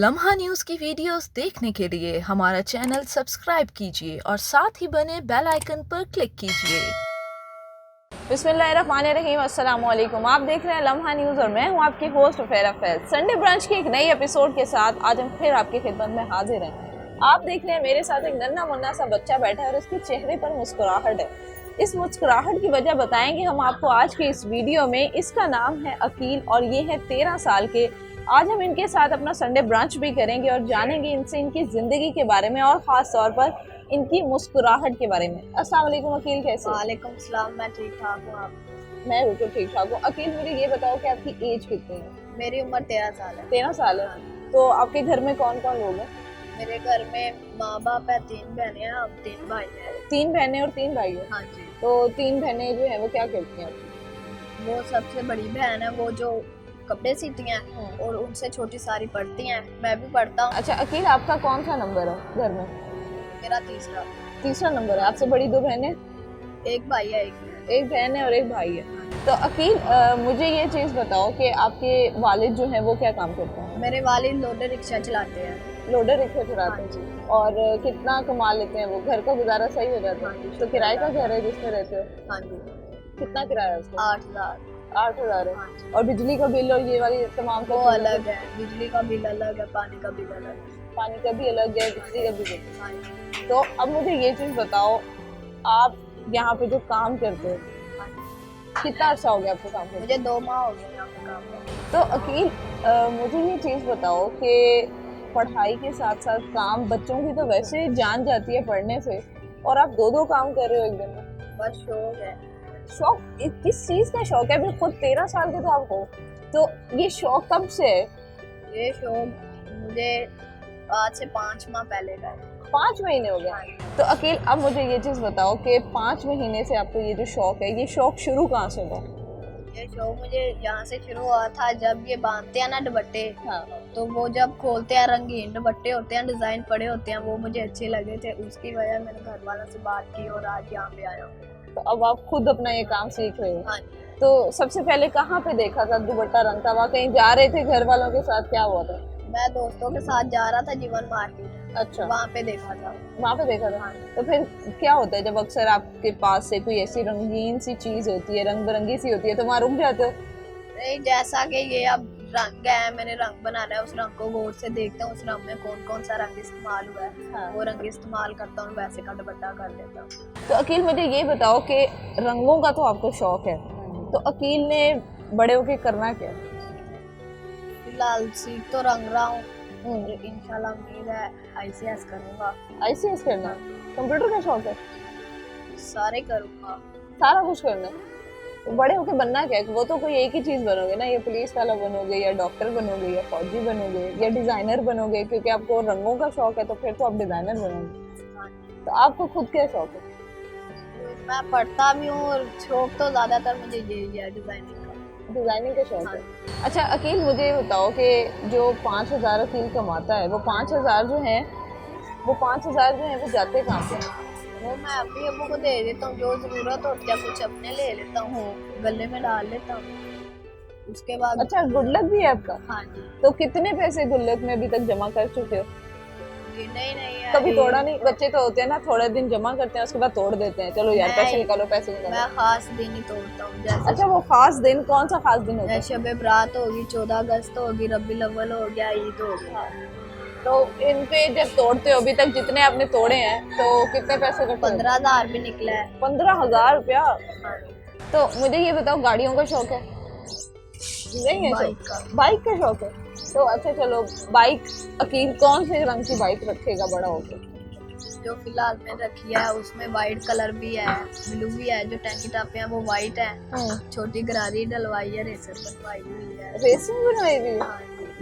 लम्हा न्यूज़ की वीडियोस देखने के लिए हमारा चैनल सब्सक्राइब कीजिए और साथ ही बने बेल आइकन पर क्लिक कीजिए। बिस्मिल्लाहिर्रहमानिर्रहीम, अस्सलाम वालेकुम। आप देख रहे हैं लम्हा न्यूज़ और मैं हूं आपकी होस्ट फेरा फैज। संडे ब्रांच की एक नई एपिसोड के साथ आज हम फिर आपकी खिदमत में हाजिर हैं। आप देख रहे हैं मेरे साथ एक नन्हा मुन्ना सा बच्चा बैठा है और उसके चेहरे पर मुस्कुराहट है। इस मुस्कुराहट की वजह बताएंगे हम आपको आज के इस वीडियो में। इसका नाम है अकील और ये है 13 साल के। आज हम इनके साथ अपना संडे ब्रांच भी करेंगे और जानेंगे इनसे इनकी ज़िंदगी के बारे में और ख़ास तौर पर इनकी मुस्कुराहट के बारे में। अस्सलाम वालेकुम अकील, कैसे? वालेकुम सलाम, मैं ठीक ठाक हूँ। आप? मैं बिल्कुल ठीक ठाक हूँ। अकील, मुझे ये बताओ कि आपकी एज कितनी है? मेरी उम्र 13 साल है। 13 साल है। तो आपके घर में कौन कौन लोग हैं? मेरे घर में माँ बाप है, 3 बहनें हैं, अब 3 भाई हैं। 3 बहनें और 3 भाई हैं। हाँ जी। तो 3 बहनें जो हैं वो क्या करती हैं? वो सबसे बड़ी बहन है, वो जो कपड़े सीती हैं और उनसे छोटी सारी पढ़ती हैं। मैं भी पढ़ता हूँ। अच्छा अकील, आपका कौन सा नंबर है घर में? मेरा तीसरा। तीसरा नंबर है। आपसे बड़ी 2 बहनें? एक भाई है, एक बहन है और एक भाई है। तो अकील, मुझे ये चीज़ बताओ कि आपके वालिद जो हैं वो क्या काम करते हैं? मेरे वालिद लोडर रिक्शा चलाते हैं। लोडर रिक्शा चलाते हैं। और कितना कमा लेते हैं वो? घर का गुजारा सही हो जाता है? तो किराए का घर है जिसमें रहते हो? हाँ जी। कितना किराया है उसका? 8,000 है। और बिजली का बिल और ये वाली तमाम वो अलग है। बिजली का बिल अलग है, पानी का बिल अलग है। पानी का भी अलग है, बिजली का भी अलग हाँ है। जी। तो अब मुझे ये चीज़ बताओ, आप यहाँ पे जो काम करते हो, कितना अर्सा हो गया आपको काम करते? मुझे 2 माह हो गए यहाँ पे काम करते। तो अकील, मुझे ये चीज़ बताओ कि पढ़ाई के साथ साथ काम, बच्चों की तो वैसे जान जाती है पढ़ने से, और आप 2 काम कर रहे हो एक दिन में। बस शौक है। शौक? किस चीज़ का शौक है? अभी खुद 13 साल के तो आप हो, तो ये शौक कब से है? ये शौक मुझे आज से 5 माह पहले का है। 5 महीने हो गए। तो अकील, अब मुझे ये चीज़ बताओ कि 5 महीने से आपको ये जो शौक है, ये शौक शुरू कहाँ से हुआ? ये शौक मुझे यहाँ से शुरू हुआ था जब ये बांधते हैं ना दुपट्टे। हाँ। तो वो जब खोलते हैं, रंगीन दुपट्टे होते हैं, डिजाइन पड़े होते हैं, वो मुझे अच्छे लगे थे। उसकी वजह मैंने घर वालों से बात की और आज यहाँ पे आया हूँ। तो अब आप खुद अपना ये काम सीख रहे हो? हाँ। तो सबसे पहले कहाँ पे देखा था दुपट्टा रंगता हुआ? कहीं जा रहे थे घर वालों के साथ, क्या हुआ था? मैं दोस्तों के साथ जा रहा था जीवन मार्केट। अच्छा, वहाँ पे देखा था। वहाँ पे देखा था। तो फिर क्या होता है जब अक्सर आपके पास से कोई ऐसी रंगीन सी चीज होती है, रंग बिरंगी सी होती है, तो वहाँ रुक जाते हो? नहीं, जैसा कि ये अब रंग है, मैंने रंग बनाना है, उस रंग को गौर से देखता हूँ, उस रंग में कौन कौन सा रंग इस्तेमाल हुआ है। हाँ। वो रंग इस्तेमाल करता हूँ, वैसे का दुपट्टा कर लेता हूँ। तो अकील, मुझे ये बताओ कि रंगों का तो आपको शौक है, तो अकील ने बड़े होके करना क्या? फिलहाल सीख तो रंग रहा हूँ, इंशाल्लाह उम्मीद है ICS करूँगा। ICS करना? कंप्यूटर का शौक है? सारे करूँगा। सारा कुछ करना है? तो बड़े होके बनना क्या है? वो तो कोई एक ही चीज़ बनोगे ना, या पुलिस वाला बनोगे, या डॉक्टर बनोगे, या फौजी बनोगे, या डिज़ाइनर बनोगे, क्योंकि आपको रंगों का शौक है तो फिर तो आप डिज़ाइनर बनोगे। तो आपको खुद क्या शौक है? मैं पढ़ता भी हूँ और शौक तो ज़्यादातर मुझे यही है, डिज़ाइनिंग का शौक है। अच्छा अकील, मुझे ये बताओ कि जो 5,000 अकील कमाता है, वो 5,000 जो है वो 5,000 जो है वो जाते कहाँ पे? वो मैं अभी अबू को दे देता हूँ, जो ज़रूरत होती है कुछ अपने ले लेता हूँ, गले में डाल लेता हूँ। उसके बाद अच्छा, गुल्लक भी है आपका? हाँ जी। तो कितने पैसे गुल्लक में अभी तक जमा कर चुके हो? नहीं है, कभी तोड़ा नहीं? बच्चे तो होते हैं ना, थोड़े दिन जमा करते हैं उसके बाद तोड़ देते हैं, चलो यार पैसे निकालो, पैसे निकालो। मैं खास दिन ही तोड़ता हूँ। जैसे अच्छा, वो खास दिन कौन सा खास दिन होता है? शब बरात होगी, 14 अगस्त होगी, रबीउल अव्वल हो गया, ईद हो गया। तो इन पे जब तोड़ते हो, अभी तक जितने आपने तोड़े हैं, तो कितने पैसे का? 15,000 भी निकला है। 15,000 रुपया? तो मुझे ये बताओ, गाड़ियों का शौक है? नहीं है? बाइक का शौक है? तो अच्छा चलो, बाइक अकील कौन से रंग की बाइक रखेगा बड़ा होकर? जो फिलहाल में रखी है उसमें वाइट कलर भी है, ब्लू भी है, जो टैंकी टापे हैं वो वाइट है, छोटी गरारी डलवाई है, रेसर बनवाई हुई है। रेसिंग बनवाई हुई है?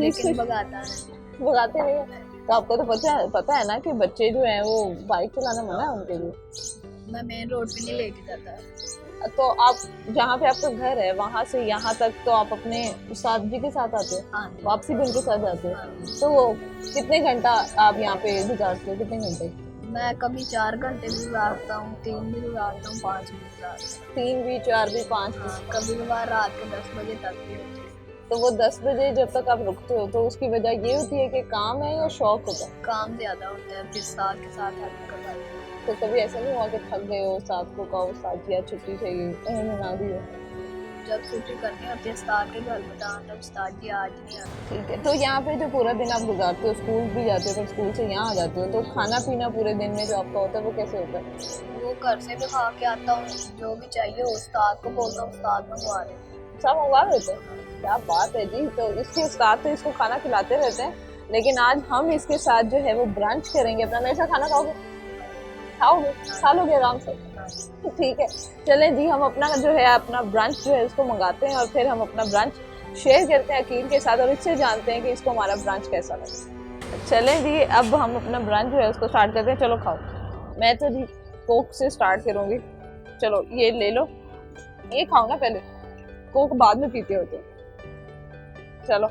लेकिन भगाता नहीं। भगाते नहीं है? तो आपको तो पता है ना कि बच्चे जो हैं वो बाइक चलाना मना है उनके लिए। मैं मेन रोड पे नहीं लेके जाता। तो आप जहाँ पे आपका घर है वहाँ से यहाँ तक तो आप अपने उस्ताद जी के साथ आते हो? हाँ। वापसी भी उनके साथ जाते हो? तो वो कितने घंटा आप यहाँ पे गुजारते हो? कितने घंटे? मैं कभी 4 घंटे भी गुजारता हूँ, 3 भी गुजारता हूँ, 5 भी गुजारता हूँ। 3 भी, 4 भी, 5 भी? कभी कभार रात के 10 बजे तक भी होती है। तो वो 10 बजे जब तक आप रुकते हो तो उसकी वजह ये होती है कि काम है या शौक होता है? काम ज्यादा होता है, फिर साथ के साथ हेल्प करवाते हैं। तो कभी ऐसा नहीं हुआ कि थक गए हो, साथ को कहो साथ या छुट्टी चाहिए, उन्होंने ना दी हो? जब छुट्टी करनी होती है उस्ताद के घर बता, तब उस्ताद जी आज नहीं आते। ठीक है। तो यहाँ पे जो पूरा दिन आप गुजारते हो, स्कूल भी जाते हो फिर स्कूल से यहाँ आ जाते हो, तो खाना पीना पूरे दिन में जो आपका होता है वो कैसे होता है? वो घर से भी खा के आता हूँ, जो भी चाहिए उस्ताद को बोलता हूँ, उस्ताद मंगवा रहे हैं। सब मंगवा देते हैं? क्या बात है जी। तो इसके उस्ताद तो इसको खाना खिलाते रहते हैं, लेकिन आज हम इसके साथ जो है वो ब्रंच करेंगे अपना। मेरे साथ खाना खाओगे? खाओगे? खा लोगे आराम से? ठीक है, चलें जी, हम अपना जो है अपना ब्रंच जो है उसको मंगाते हैं और फिर हम अपना ब्रंच शेयर करते हैं अकील के साथ और इससे जानते हैं कि इसको हमारा ब्रंच कैसा लगा। चलें जी, अब हम अपना ब्रंच जो है उसको स्टार्ट करते हैं। चलो खाओ। मैं तो जी कोक से स्टार्ट करूँगी। चलो ये ले लो, ये खाओ ना पहले, कोक बाद में पीते हो तो। चलो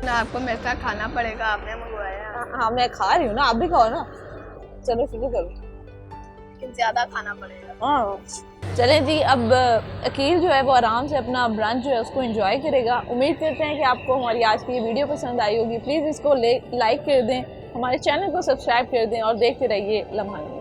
ना आपको मेरे साथ खाना पड़ेगा, आपने मंगवाया। हाँ मैं खा रही हूँ ना, आप भी खाओ ना। चलो शुरू करो। लेकिन ज्यादा खाना पड़ेगा। हाँ चलें जी, अब अकील जो है वो आराम से अपना ब्रंच जो है उसको एंजॉय करेगा। उम्मीद करते हैं कि आपको हमारी आज की ये वीडियो पसंद आई होगी। प्लीज़ इसको लाइक कर दें, हमारे चैनल को सब्सक्राइब कर दें और देखते रहिए लम्हा न्यूज़।